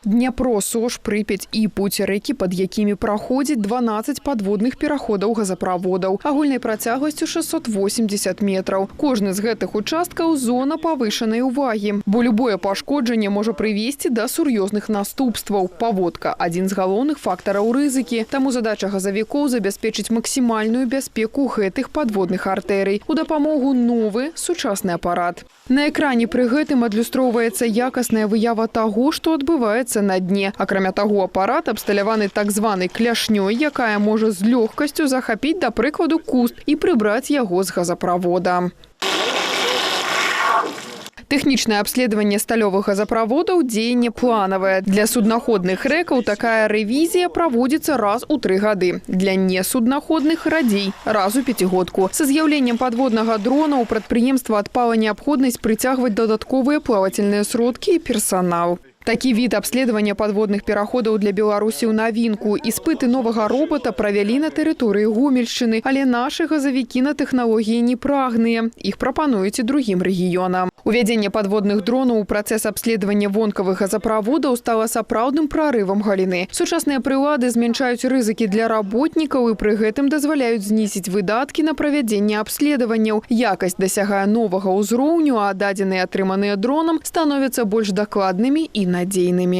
Днепро, Сош, Припять і Путь – рэкі, пад якімі праходзіць 12 падводных пераходаў газаправодаў, агульнай працягласцю 680 метраў. Кожны з гэтых участкаў – зона павышанай увагі, бо любое пашкоджанне можа прывесці да сур'ёзных наступстваў. Паводка – адзін з галоўных фактараў рызыкі, таму задача газавікоў забяспечыць максімальную бяспеку гэтых падводных артэрый. У дапамогу новы сучасны апарат. На экране пры гэтым адлюстроўваецца якасная выява таго, што адбываецца на дне. Акрамя таго, апарат абсталяваны так званай кляшнёй, якая можа з лёгкасцю захапіць, да прыкладу, куст і прыбраць яго з газаправода. Тэхнічнае абследаванне сталёвых газаправодаў – дзеянне планавае. Для суднаходных рэкаў такая рэвізія праводзіцца раз у 3 гады. Для несуднаходных – радзей, раз у 5-годку. Са з'яўленнем падводнага дрона ў прадпрыемства адпала неабходнасць прыцягваць дадатковыя плавательныя сродкі і персанал. Такі від абследавання падводных пераходаў для Беларусі ў навінку. Іспыты новага робата правялі на тэрыторыі Гомельшчыны, але нашы газавікі на тэхналогіі не прагныя. Іх прапануюць і другім рэгіёнам. Увядзенне падводных дронаў у працэс абследавання вонкавых газаправодаў стала сапраўдным прарывам галіны. Сучасныя прылады змяншаюць рызыкі для работнікаў і пры гэтым дазваляюць знізіць выдаткі на правядзенне абследаванняў. Якасць дасягае новага ўзроўню, а дадзеныя, атрыманыя дронам, становяцца больш дакладнымі і надзейнымі.